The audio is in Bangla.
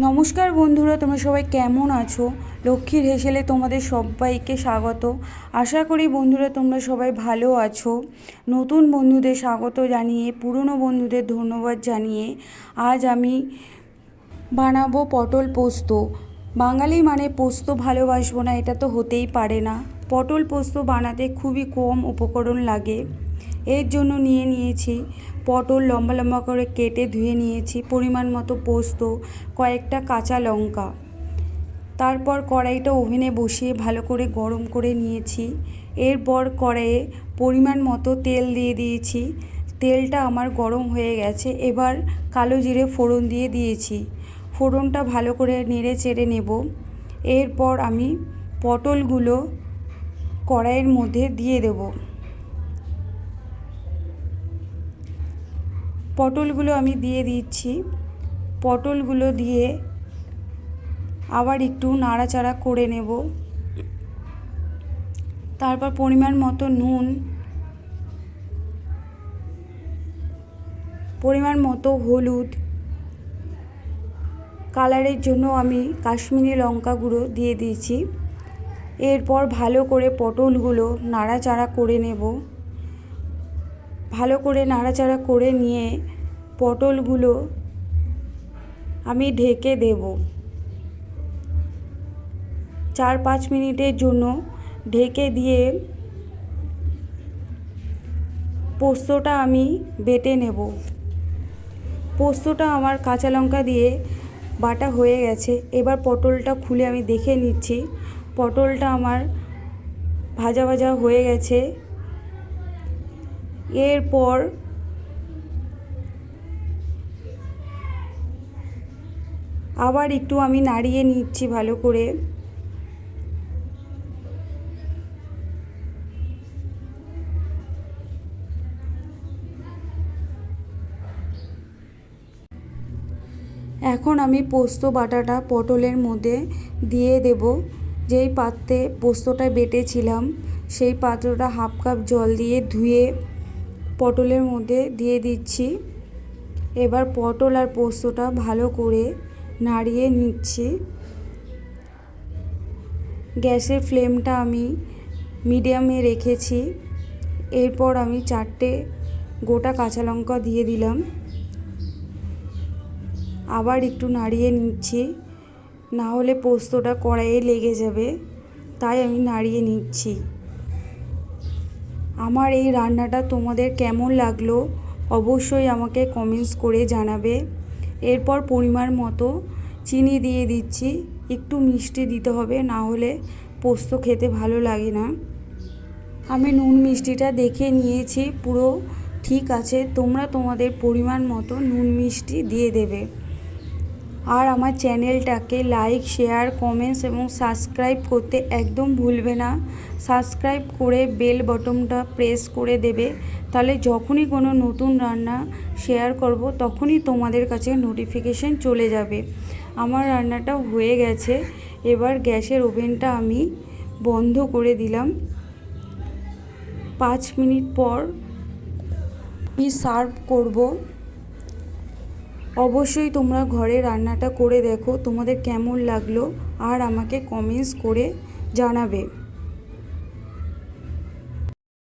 নমস্কার বন্ধুরা, তোমরা সবাই কেমন আছো? লক্ষ্মীর হেসেলে তোমাদের সবাইকে স্বাগত। আশা করি বন্ধুরা তোমরা সবাই ভালো আছো। নতুন বন্ধুদের স্বাগত জানিয়ে, পুরনো বন্ধুদের ধন্যবাদ জানিয়ে আজ আমি বানাবো পটল পোস্ত। বাঙালি মানে পোস্ত ভালোবাসবো না এটা তো হতেই পারে না। পটল পোস্ত বানাতে খুবই কম উপকরণ লাগে। এর জন্য নিয়েছি পটল লম্বা লম্বা করে কেটে ধুয়ে নিয়েছি, পরিমাণ মতো পোস্ত, কয়েকটা কাঁচা লঙ্কা। তারপর কড়াইটা ওভেনে বসিয়ে ভালো করে গরম করে নিয়েছি। এরপর কড়াইয়ে পরিমাণ মতো তেল দিয়ে দিয়েছি। তেলটা আমার গরম হয়ে গেছে। এবার কালো জিরে ফোড়ন দিয়ে দিয়েছি। ফোড়নটা ভালো করে নেড়ে চেড়ে নেব। এরপর আমি পটলগুলো কড়াইয়ের মধ্যে দিয়ে দেব। পটলগুলো আমি দিয়ে দিচ্ছি। পটলগুলো দিয়ে আবার একটু নাড়াচাড়া করে নেব। তারপর পরিমাণ মতো নুন, পরিমাণ মতো হলুদ, কালারের জন্য আমি কাশ্মীরি লঙ্কা গুঁড়ো দিয়ে দিয়েছি। এরপর ভালো করে পটলগুলো নাড়াচাড়া করে নেব। ভালো করে নাড়াচাড়া করে নিয়ে পটলগুলো আমি ঢেকে দেব। 4-5 মিনিটের জন্য ঢেকে দিয়ে পোস্তটা আমি বেটে নেব। পোস্তটা আমার কাঁচা লঙ্কা দিয়ে বাটা হয়ে গেছে। এবার পটলটা খুলে আমি দেখে নিচ্ছি। পটলটা আমার ভাজা ভাজা হয়ে গেছে। এরপর আবার একটু আমি নাড়িয়ে নিচ্ছি ভালো করে। এখন আমি পোস্ত বাটাটা পটলের মধ্যে দিয়ে দেব। যেই পাত্রে পোস্তটা বেটেছিলাম সেই পাত্রটা হাফ কাপ জল দিয়ে ধুয়ে পটলের মধ্যে দিয়ে দিচ্ছি। এবার পটল আর পোস্তটা ভালো করে নাড়িয়ে নিচ্ছি। গ্যাসের ফ্লেমটা আমি মিডিয়ামে রেখেছি। এরপর আমি 4টে গোটা কাঁচা লঙ্কা দিয়ে দিলাম। আবার একটু নাড়িয়ে নিচ্ছি, না হলে পোস্তটা কড়াইয়ে লেগে যাবে, তাই আমি নাড়িয়ে নিচ্ছি। আমার এই রান্নাটা তোমাদের কেমন লাগলো অবশ্যই আমাকে কমেন্টস করে জানাবে। এরপর পরিমাণ মতো চিনি দিয়ে দিচ্ছি। একটু মিষ্টি দিতে হবে, না হলে পোস্ত খেতে ভালো লাগে না। আমি নুন মিষ্টিটা দেখে নিয়েছি, পুরো ঠিক আছে। তোমরা তোমাদের পরিমাণ মতো নুন মিষ্টি দিয়ে দেবে। আর আমার চ্যানেলটাকে লাইক, শেয়ার, কমেন্টস এবং সাবস্ক্রাইব করতে একদম ভুলবে না। সাবস্ক্রাইব করে বেল বটনটা প্রেস করে দেবে, তাহলে যখনই কোনো নতুন রান্না শেয়ার করব তখনই তোমাদের কাছে নোটিফিকেশন চলে যাবে। আমার রান্নাটা হয়ে গেছে। এবার গ্যাসের ওভেনটা আমি বন্ধ করে দিলাম। 5 মিনিট পর আমি সার্ভ করব। অবশ্যই তোমরা ঘরে রান্নাটা করে দেখো তোমাদের কেমন লাগলো আর আমাকে কমেন্টস করে জানাবে।